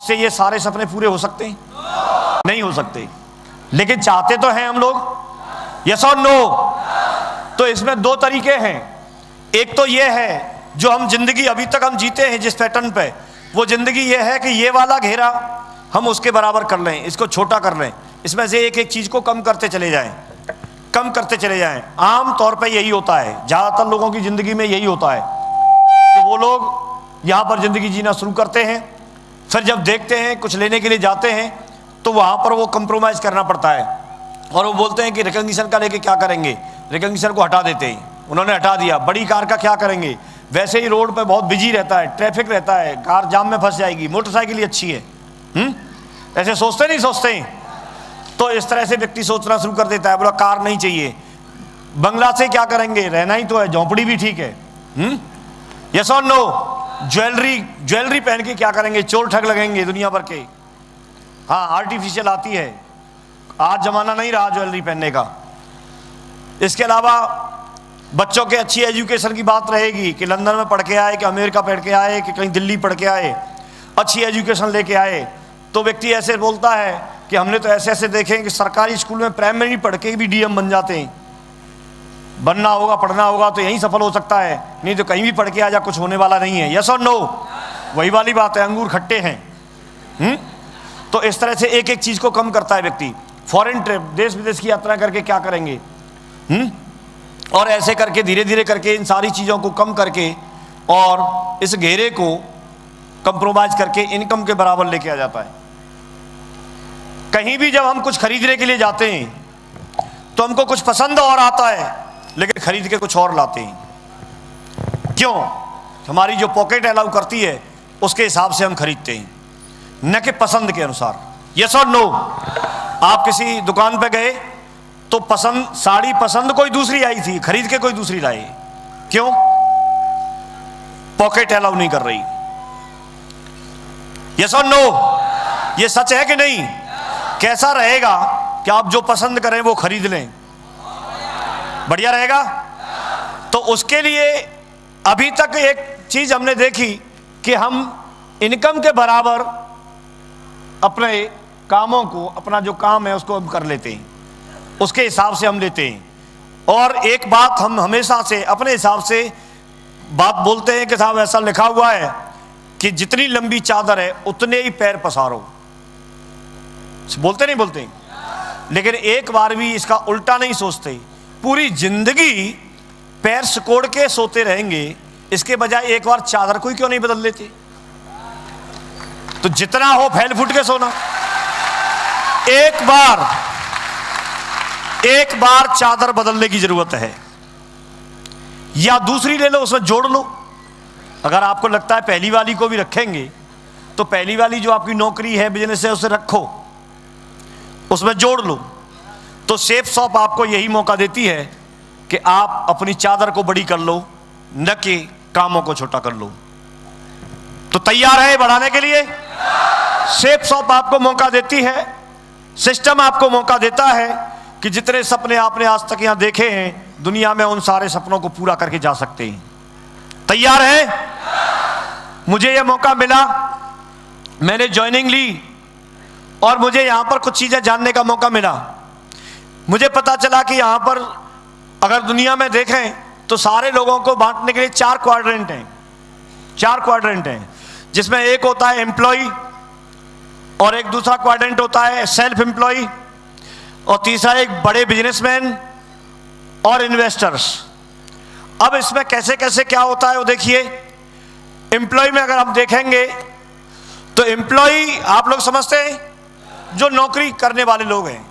से ये सारे सपने पूरे हो सकते हैं? नहीं हो सकते, लेकिन चाहते तो हैं हम लोग, यस और नो? तो इसमें दो तरीके हैं। एक तो ये है जो हम जिंदगी अभी तक हम जीते हैं जिस पैटर्न पे, वो जिंदगी ये है कि ये वाला घेरा हम उसके बराबर कर लें, इसको छोटा कर लें, इसमें से एक एक चीज को कम करते चले जाएं, कम करते चले जाएं। आम तौर पे यही होता है, ज्यादातर लोगों की जिंदगी में यही होता है कि वो लोग यहाँ पर जिंदगी जीना शुरू करते हैं, फिर जब देखते हैं कुछ लेने के लिए जाते हैं तो वहाँ पर वो कंप्रोमाइज़ करना पड़ता है और वो बोलते हैं कि रिकग्निशन का लेके क्या करेंगे, रिकग्निशन को हटा देते हैं। उन्होंने हटा दिया, बड़ी कार का क्या करेंगे, वैसे ही रोड पे बहुत बिजी रहता है, ट्रैफिक रहता है, कार जाम में फंस जाएगी, मोटरसाइकिल ही अच्छी है। ऐसे सोचते नहीं सोचते? तो इस तरह से व्यक्ति सोचना शुरू कर देता है, बोला कार नहीं चाहिए, बंगला से क्या करेंगे, रहना ही तो है, झोंपड़ी भी ठीक है। यस और नो? ज्वेलरी पहन के क्या करेंगे, चोर ठग लगेंगे दुनिया भर के। हाँ, आर्टिफिशियल आती है, आज जमाना नहीं रहा ज्वेलरी पहनने का। इसके अलावा बच्चों के अच्छी एजुकेशन की बात रहेगी कि लंदन में पढ़ के आए, कि अमेरिका पढ़ के आए, कि कहीं दिल्ली पढ़ के आए, अच्छी एजुकेशन लेके आए। तो व्यक्ति ऐसे बोलता है कि हमने तो ऐसे ऐसे देखे कि सरकारी स्कूल में प्राइमरी पढ़ के भी डीएम बन जाते हैं। बनना होगा, पढ़ना होगा तो यहीं सफल हो सकता है, नहीं तो कहीं भी पढ़ के आ जा, कुछ होने वाला नहीं है। यस और नो? वही वाली बात है, अंगूर खट्टे हैं। तो इस तरह से एक एक चीज को कम करता है व्यक्ति। फॉरेन ट्रिप, देश विदेश की यात्रा करके क्या करेंगे, और ऐसे करके धीरे धीरे करके इन सारी चीजों को कम करके और इस घेरे को कंप्रोमाइज करके इनकम के बराबर लेके आ जाता है। कहीं भी जब हम कुछ खरीदने के लिए जाते हैं तो हमको कुछ पसंद और आता है, लेकिन खरीद के कुछ और लाते हैं। क्यों? हमारी जो पॉकेट अलाउ करती है उसके हिसाब से हम खरीदते हैं, न कि पसंद के अनुसार। यस और नो? आप किसी दुकान पे गए तो पसंद, साड़ी पसंद कोई दूसरी आई थी, खरीद के कोई दूसरी लाए। क्यों? पॉकेट अलाउ नहीं कर रही। यस और नो? ये सच है कि नहीं? कैसा रहेगा कि आप जो पसंद करें वो खरीद लें? बढ़िया रहेगा। तो उसके लिए अभी तक एक चीज हमने देखी कि हम इनकम के बराबर अपने कामों को, अपना जो काम है उसको हम कर लेते हैं, उसके हिसाब से हम लेते हैं। और एक बात हम हमेशा से अपने हिसाब से बात बोलते हैं कि साहब ऐसा लिखा हुआ है कि जितनी लंबी चादर है उतने ही पैर पसारो। बोलते नहीं बोलते? लेकिन एक बार भी इसका उल्टा नहीं सोचते। पूरी जिंदगी पैर सिकोड़ के सोते रहेंगे, इसके बजाय एक बार चादर को ही क्यों नहीं बदल लेते? तो जितना हो फैल फुट के सोना। एक बार चादर बदलने की जरूरत है, या दूसरी ले लो, उसमें जोड़ लो। अगर आपको लगता है पहली वाली को भी रखेंगे तो पहली वाली जो आपकी नौकरी है, बिजनेस है, उसे रखो, उसमें जोड़ लो। तो सेफ शॉप आपको यही मौका देती है कि आप अपनी चादर को बड़ी कर लो, न कि कामों को छोटा कर लो। तो तैयार है बढ़ाने के लिए? सेफ शॉप आपको मौका देती है, सिस्टम आपको मौका देता है कि जितने सपने आपने आज तक यहां देखे हैं, दुनिया में उन सारे सपनों को पूरा करके जा सकते हैं। तैयार है? मुझे यह मौका मिला, मैंने ज्वाइनिंग ली और मुझे यहां पर कुछ चीजें जानने का मौका मिला। मुझे पता चला कि यहां पर अगर दुनिया में देखें तो सारे लोगों को बांटने के लिए 4 क्वाड्रेंट हैं। 4 क्वाड्रेंट हैं, जिसमें एक होता है एम्प्लॉय, और एक दूसरा क्वाड्रेंट होता है सेल्फ एम्प्लॉय, और तीसरा एक बड़े बिजनेसमैन और इन्वेस्टर्स। अब इसमें कैसे कैसे क्या होता है वो देखिए। एम्प्लॉय में अगर हम देखेंगे तो एम्प्लॉय आप लोग समझते हैं जो नौकरी करने वाले लोग हैं,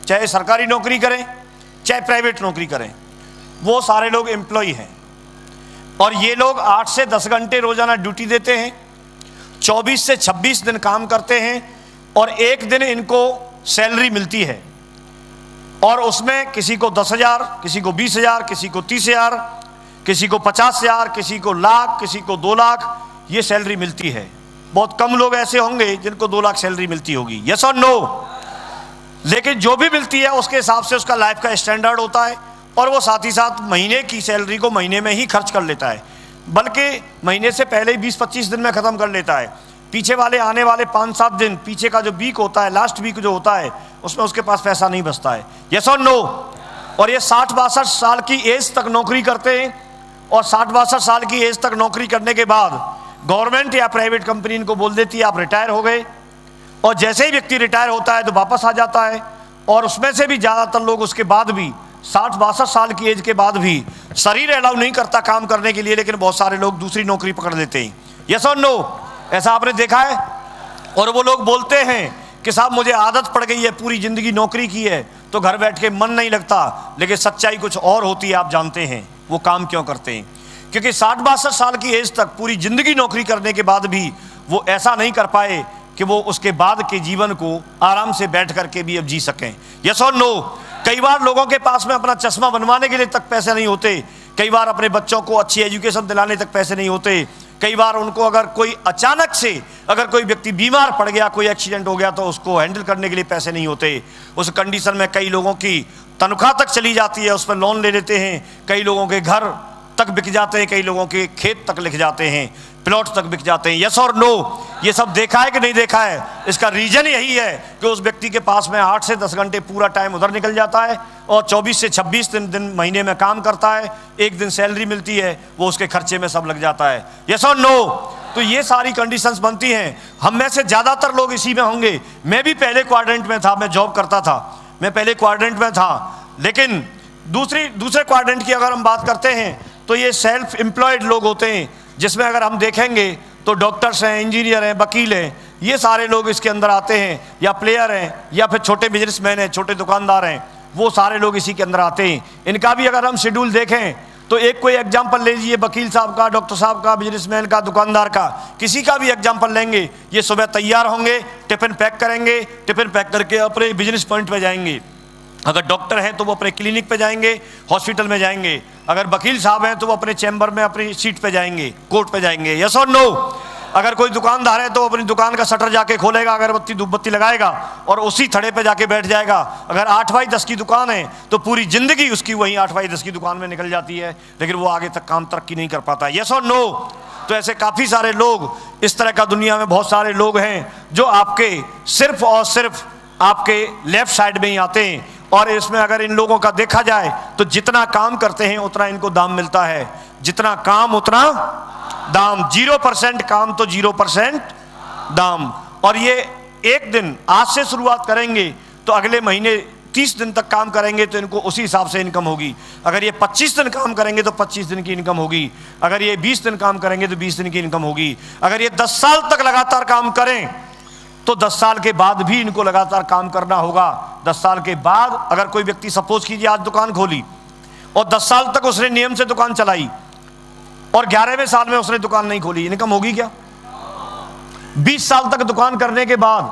चाहे सरकारी नौकरी करें चाहे प्राइवेट नौकरी करें, वो सारे लोग एम्प्लॉय हैं। और ये लोग 8 से 10 घंटे रोजाना ड्यूटी देते हैं, 24 से 26 दिन काम करते हैं, और एक दिन इनको सैलरी मिलती है। और उसमें किसी को 10,000, किसी को 20,000, किसी को 30,000, किसी को 50,000, किसी को लाख, किसी को 2 लाख ये सैलरी मिलती है। बहुत कम लोग ऐसे होंगे जिनको 2 लाख सैलरी मिलती होगी। यस और नो? लेकिन जो भी मिलती है उसके हिसाब से उसका लाइफ का स्टैंडर्ड होता है, और वो साथ ही साथ महीने की सैलरी को महीने में ही खर्च कर लेता है, बल्कि महीने से पहले ही 20-25 दिन में ख़त्म कर लेता है। पीछे वाले आने वाले 5-7 दिन, पीछे का जो वीक होता है, लास्ट वीक जो होता है, उसमें उसके पास पैसा नहीं बचता है। यस और नो? और ये 60-62 साल की एज तक नौकरी करते हैं, और 60-62 साल की एज तक नौकरी करने के बाद गवर्नमेंट या प्राइवेट कंपनी इनको बोल देती है आप रिटायर हो गए। और जैसे ही व्यक्ति रिटायर होता है तो वापस आ जाता है। और उसमें से भी ज़्यादातर लोग उसके बाद भी 60-62 साल की एज के बाद भी शरीर अलाउ नहीं करता काम करने के लिए, लेकिन बहुत सारे लोग दूसरी नौकरी पकड़ लेते हैं। यस और नो? ऐसा आपने देखा है? और वो लोग बोलते हैं कि साहब मुझे आदत पड़ गई है, पूरी ज़िंदगी नौकरी की है तो घर बैठ के मन नहीं लगता। लेकिन सच्चाई कुछ और होती है, आप जानते हैं वो काम क्यों करते हैं? क्योंकि 60-62 साल की एज तक पूरी ज़िंदगी नौकरी करने के बाद भी वो ऐसा नहीं कर पाए कि वो उसके बाद के जीवन को आराम से बैठ करके भी अब जी सकें। यस और नो? कई बार लोगों के पास में अपना चश्मा बनवाने के लिए तक पैसे नहीं होते, कई बार अपने बच्चों को अच्छी एजुकेशन दिलाने तक पैसे नहीं होते, कई बार उनको अगर कोई अचानक से अगर कोई व्यक्ति बीमार पड़ गया, कोई एक्सीडेंट हो गया तो उसको हैंडल करने के लिए पैसे नहीं होते। उस कंडीशन में कई लोगों की तनख्वाह तक चली जाती है, उस पर लोन ले लेते हैं, कई लोगों के घर तक बिक जाते हैं, कई लोगों के खेत तक लिख जाते हैं, प्लॉट तक बिक जाते हैं। यस और नो? ये सब देखा है कि नहीं देखा है? इसका रीजन यही है कि उस व्यक्ति के पास में 8 से 10 घंटे पूरा टाइम उधर निकल जाता है और 24 से 26 दिन महीने में काम करता है, एक दिन सैलरी मिलती है, वो उसके खर्चे में सब लग जाता है। यस और नो? तो ये सारी कंडीशंस बनती हैं। हम में से ज़्यादातर लोग इसी में होंगे। मैं भी पहले क्वाड्रेंट में था, मैं जॉब करता था, मैं पहले क्वाड्रेंट में था, लेकिन दूसरे क्वाड्रेंट की अगर हम बात करते हैं तो ये सेल्फ एम्प्लॉयड लोग होते हैं, जिसमें अगर हम देखेंगे तो डॉक्टर्स हैं, इंजीनियर हैं, वकील हैं, ये सारे लोग इसके अंदर आते हैं, या प्लेयर हैं, या फिर छोटे बिजनेसमैन हैं, छोटे दुकानदार हैं, वो सारे लोग इसी के अंदर आते हैं। इनका भी अगर हम शेड्यूल देखें तो एक कोई एग्जाम्पल ले लीजिए, वकील साहब का, डॉक्टर साहब का, बिजनेसमैन का, दुकानदार का, किसी का भी एग्जाम्पल लेंगे, ये सुबह तैयार होंगे, टिफिन पैक करेंगे, टिफिन पैक करके अपने बिजनेस पॉइंट पे जाएंगे। अगर डॉक्टर हैं तो वो अपने क्लिनिक पे जाएंगे, हॉस्पिटल में जाएंगे। अगर वकील साहब हैं तो वो अपने चैम्बर में अपनी सीट पे जाएंगे, कोर्ट पे जाएंगे। यस और नो? अगर कोई दुकानदार है तो अपनी दुकान का शटर जाके खोलेगा, अगरबत्ती धूपबत्ती लगाएगा और उसी थड़े पे जाके बैठ जाएगा। अगर 8x10 की दुकान है तो पूरी जिंदगी उसकी वही 8x10 की दुकान में निकल जाती है, लेकिन वो आगे तक काम तरक्की नहीं कर पाता। यस और नो? तो ऐसे काफ़ी सारे लोग, इस तरह का दुनिया में बहुत सारे लोग हैं जो आपके सिर्फ और सिर्फ आपके लेफ्ट साइड में ही आते हैं। और इसमें अगर इन लोगों का देखा जाए तो जितना काम करते हैं उतना इनको दाम मिलता है, जितना काम उतना दाम। 0% काम तो 0% दाम। और ये एक दिन आज से शुरुआत करेंगे तो अगले महीने 30 दिन तक काम करेंगे तो इनको उसी हिसाब से इनकम होगी। अगर ये 25 दिन काम करेंगे तो 25 दिन की इनकम होगी। अगर ये 20 दिन काम करेंगे तो 20 दिन की इनकम होगी। अगर ये 10 साल तक लगातार काम करें तो 10 साल के बाद भी इनको लगातार काम करना होगा। 10 साल के बाद अगर कोई व्यक्ति सपोज कीजिए आज दुकान खोली और 10 साल तक उसने नियम से दुकान चलाई और 11वें साल में उसने दुकान नहीं खोली, इनकम होगी क्या? 20 साल तक दुकान करने के बाद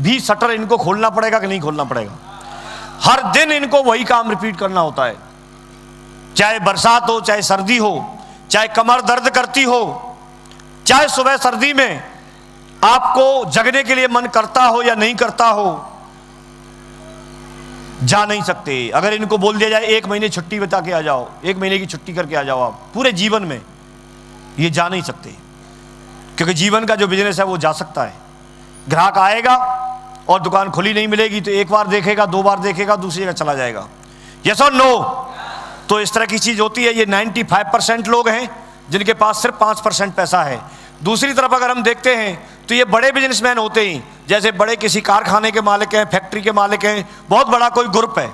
भी शटर इनको खोलना पड़ेगा कि नहीं खोलना पड़ेगा? हर दिन इनको वही काम रिपीट करना होता है, चाहे बरसात हो, चाहे सर्दी हो, चाहे कमर दर्द करती हो, चाहे सुबह सर्दी में आपको जगने के लिए मन करता हो या नहीं करता हो, जा नहीं सकते। अगर इनको बोल दिया जाए 1 महीने छुट्टी बता के आ जाओ, 1 महीने की छुट्टी करके आ जाओ, आप पूरे जीवन में ये जा नहीं सकते। क्योंकि जीवन का जो बिजनेस है वो जा सकता है। ग्राहक आएगा और दुकान खुली नहीं मिलेगी तो 1 बार देखेगा, 2 बार देखेगा, दूसरी जगह चला जाएगा। यस और नो? तो इस तरह की चीज होती है। ये 95% लोग हैं जिनके पास सिर्फ 5% पैसा है। दूसरी तरफ अगर हम देखते हैं तो ये बड़े बिजनेसमैन होते हैं, जैसे बड़े किसी कारखाने के मालिक हैं, फैक्ट्री के मालिक हैं, बहुत बड़ा कोई ग्रुप है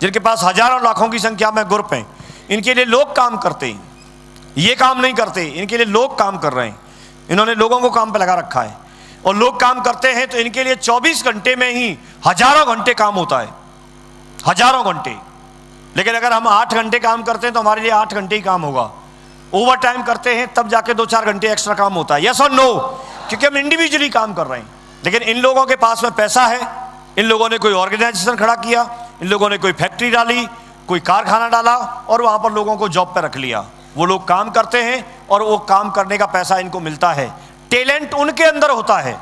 जिनके पास हजारों लाखों की संख्या में ग्रुप हैं। इनके लिए लोग काम करते हैं, ये काम नहीं करते, इनके लिए लोग काम कर रहे हैं। इन्होंने लोगों को काम पे लगा रखा है और लोग काम करते हैं तो इनके लिए 24 घंटे में ही हजारों घंटे काम होता है, हजारों घंटे। लेकिन अगर हम 8 घंटे काम करते हैं तो हमारे लिए 8 घंटे ही काम होगा। ओवर टाइम करते हैं तब जाके 2-4 घंटे एक्स्ट्रा काम होता है। यस और नो? क्योंकि हम इंडिविजुअली काम कर रहे हैं। लेकिन इन लोगों के पास में पैसा है, इन लोगों ने कोई ऑर्गेनाइजेशन खड़ा किया, इन लोगों ने कोई फैक्ट्री डाली, कोई कारखाना डाला और वहां पर लोगों को जॉब पर रख लिया। वो लोग काम करते हैं और वो काम करने का पैसा इनको मिलता है। टैलेंट उनके अंदर होता है।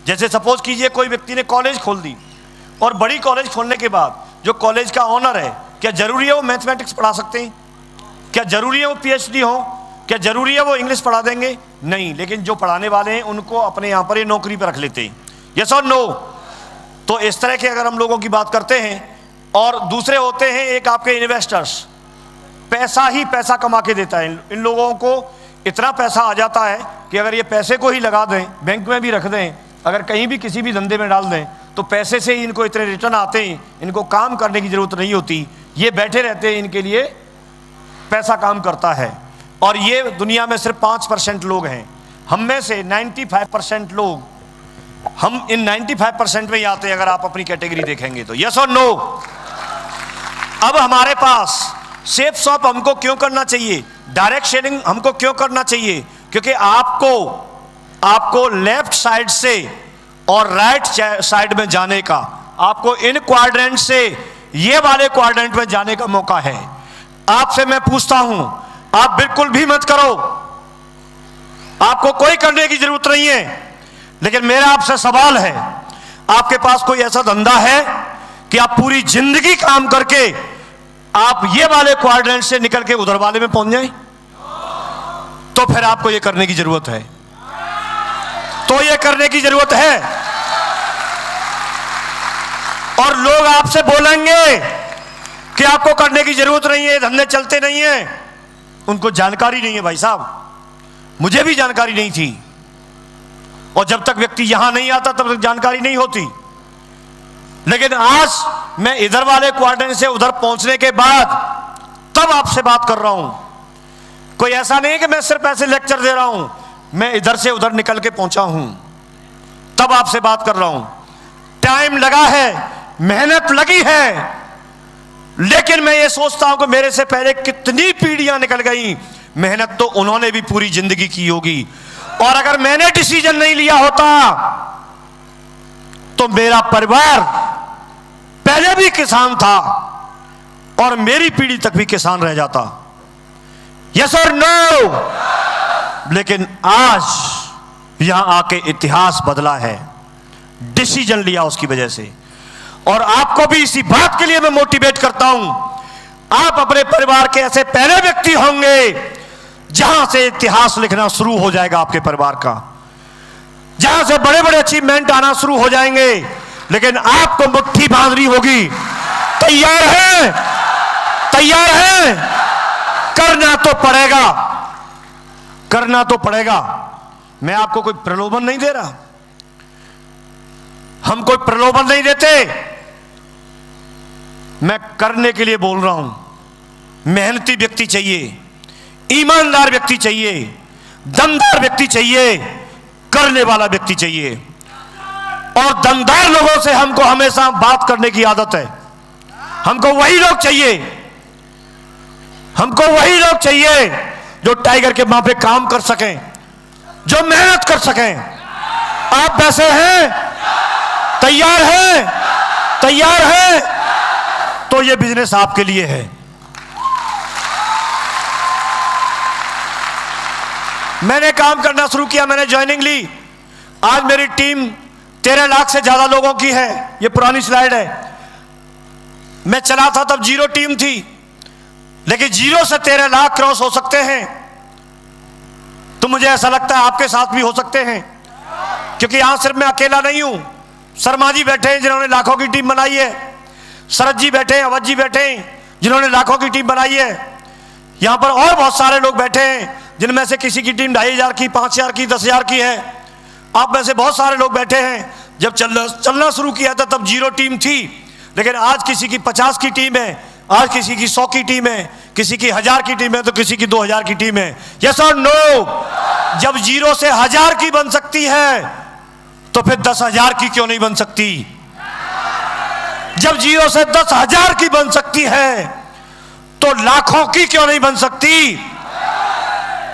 जैसे सपोज कीजिए कोई व्यक्ति ने कॉलेज खोल दी और बड़ी कॉलेज खोलने के बाद जो कॉलेज का ऑनर है, क्या जरूरी है वो मैथमेटिक्स पढ़ा सकते हैं? क्या जरूरी है वो PhD हो? क्या जरूरी है वो इंग्लिश पढ़ा देंगे? नहीं, लेकिन जो पढ़ाने वाले हैं उनको अपने यहाँ पर ये नौकरी पर रख लेते हैं। यस और नो? तो इस तरह के अगर हम लोगों की बात करते हैं, और दूसरे होते हैं एक आपके इन्वेस्टर्स, पैसा ही पैसा कमा के देता है। इन लोगों को इतना पैसा आ जाता है कि अगर ये पैसे को ही लगा दें, बैंक में भी रख दें, अगर कहीं भी किसी भी धंधे में डाल दें, तो पैसे से ही इनको इतने रिटर्न आते हैं, इनको काम करने की जरूरत नहीं होती, ये बैठे रहते हैं, इनके लिए पैसा काम करता है। और ये दुनिया में सिर्फ 5% लोग हैं। हम में से 95% लोग, हम इन 95% में ही आते हैं अगर आप अपनी कैटेगरी देखेंगे तो। यस और नो? अब हमारे पास सेफ स्वैप हमको क्यों करना चाहिए, डायरेक्ट शेयरिंग हमको क्यों करना चाहिए? क्योंकि आपको लेफ्ट साइड से और राइट साइड में जाने का, आपको इन क्वाड्रेंट से ये वाले क्वाड्रेंट में जाने का मौका है। आपसे मैं पूछता हूं, आप बिल्कुल भी मत करो, आपको कोई करने की जरूरत नहीं है, लेकिन मेरा आपसे सवाल है, आपके पास कोई ऐसा धंधा है कि आप पूरी जिंदगी काम करके आप ये वाले क्वाड्रेंट से निकल के उधर वाले में पहुंच जाएं? तो फिर आपको ये करने की जरूरत है, तो ये करने की जरूरत है। और लोग आपसे बोलेंगे कि आपको करने की जरूरत नहीं है, धंधे चलते नहीं है। उनको जानकारी नहीं है भाई साहब, मुझे भी जानकारी नहीं थी, और जब तक व्यक्ति यहां नहीं आता तब तक जानकारी नहीं होती। लेकिन आज मैं इधर वाले क्वाड्रेंट से उधर पहुंचने के बाद तब आपसे बात कर रहा हूं। कोई ऐसा नहीं है कि मैं सिर्फ ऐसे लेक्चर दे रहा हूं, मैं इधर से उधर निकल के पहुंचा हूं, तब आपसे बात कर रहा हूं। टाइम लगा है, मेहनत लगी है, लेकिन मैं ये सोचता हूं कि मेरे से पहले कितनी पीढ़ियां निकल गई, मेहनत तो उन्होंने भी पूरी जिंदगी की होगी। और अगर मैंने डिसीजन नहीं लिया होता तो मेरा परिवार पहले भी किसान था और मेरी पीढ़ी तक भी किसान रह जाता। यस और नो? लेकिन आज यहां आके इतिहास बदला है, डिसीजन लिया उसकी वजह से। और आपको भी इसी बात के लिए मैं मोटिवेट करता हूं, आप अपने परिवार के ऐसे पहले व्यक्ति होंगे जहां से इतिहास लिखना शुरू हो जाएगा आपके परिवार का, जहां से बड़े बड़े अचीवमेंट आना शुरू हो जाएंगे। लेकिन आपको मुट्ठी बांधनी होगी। तैयार है? तैयार है? करना तो पड़ेगा, करना तो पड़ेगा। मैं आपको कोई प्रलोभन नहीं दे रहा, हम कोई प्रलोभन नहीं देते, मैं करने के लिए बोल रहा हूं। मेहनती व्यक्ति चाहिए, ईमानदार व्यक्ति चाहिए, दमदार व्यक्ति चाहिए, करने वाला व्यक्ति चाहिए। और दमदार लोगों से हमको हमेशा बात करने की आदत है। हमको वही लोग चाहिए, हमको वही लोग चाहिए जो टाइगर के मां पे काम कर सकें, जो मेहनत कर सकें। आप वैसे हैं? तैयार हैं? तैयार हैं? तो ये बिजनेस आपके लिए है। मैंने काम करना शुरू किया, मैंने ज्वाइनिंग ली, आज मेरी टीम 13 लाख से ज्यादा लोगों की है। ये पुरानी स्लाइड है, मैं चला था तब 0 टीम थी, लेकिन 0 से 13 लाख क्रॉस हो सकते हैं। तो मुझे ऐसा लगता है आपके साथ भी हो सकते हैं, क्योंकि यहां सिर्फ मैं अकेला नहीं हूं। शर्मा जी बैठे हैं जिन्होंने लाखों की टीम बनाई है, शरद जी बैठे हैं, अवध जी बैठे हैं जिन्होंने लाखों की टीम बनाई है। यहां पर और बहुत सारे लोग बैठे हैं जिनमें से किसी की टीम 2500 की, 5000 की, 10,000 की है। आप में से बहुत सारे लोग बैठे हैं, जब चलना शुरू किया था तब 0 टीम थी, लेकिन आज किसी की 50 की टीम है, आज किसी की 100 की टीम है, किसी की 1000 की टीम है, तो किसी की 2000 की टीम है। यस और नो? जब 0 से 1000 की बन सकती है तो फिर 10,000 की क्यों नहीं बन सकती? जब 0 से 10,000 की बन सकती है तो लाखों की क्यों नहीं बन सकती?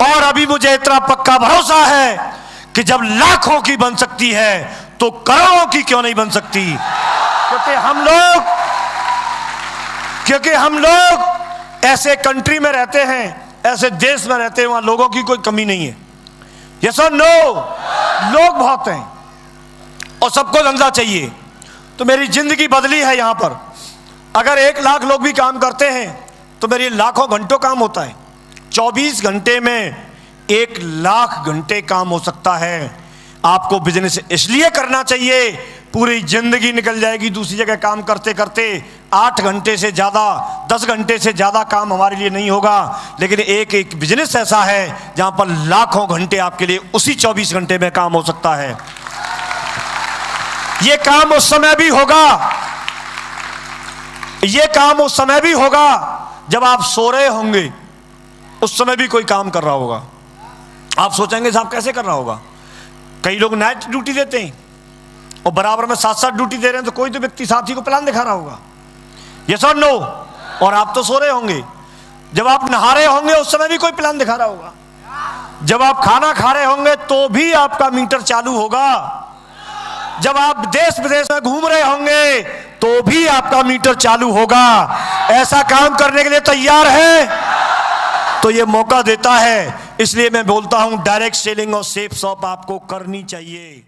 और अभी मुझे इतना पक्का भरोसा है कि जब लाखों की बन सकती है तो करोड़ों की क्यों नहीं बन सकती? क्योंकि हम लोग ऐसे कंट्री में रहते हैं, ऐसे देश में रहते हैं, वहां लोगों की कोई कमी नहीं है। यस और नो? लोग बहुत हैं और सबको धंधा चाहिए। तो मेरी जिंदगी बदली है यहां पर। अगर 1 लाख लोग भी काम करते हैं तो मेरी लाखों घंटों काम होता है। 24 घंटे में 1,00,000 घंटे काम हो सकता है। आपको बिजनेस इसलिए करना चाहिए, पूरी जिंदगी निकल जाएगी दूसरी जगह काम करते करते, 8 घंटे से ज़्यादा 10 घंटे से ज़्यादा काम हमारे लिए नहीं होगा। लेकिन एक बिजनेस ऐसा है जहां पर लाखों घंटे आपके लिए उसी 24 घंटे में काम हो सकता है। ये काम उस समय भी होगा, ये काम उस समय भी होगा जब आप सो रहे होंगे, उस समय भी कोई काम कर रहा होगा। आप सोचेंगे साहब कैसे कर रहा होगा? कई लोग नाइट ड्यूटी देते हैं और बराबर में 7-7 ड्यूटी दे रहे हैं, तो कोई तो व्यक्ति साथी को प्लान दिखा रहा होगा, यस और नो। और आप तो सो रहे होंगे। जब आप नहा रहे होंगे उस समय भी कोई प्लान दिखा रहा होगा। जब आप खाना खा रहे होंगे तो भी आपका मीटर चालू होगा। जब आप देश विदेश में घूम रहे होंगे तो भी आपका मीटर चालू होगा। ऐसा काम करने के लिए तैयार है तो ये मौका देता है। इसलिए मैं बोलता हूं डायरेक्ट सेलिंग और सेफ शॉप आपको करनी चाहिए।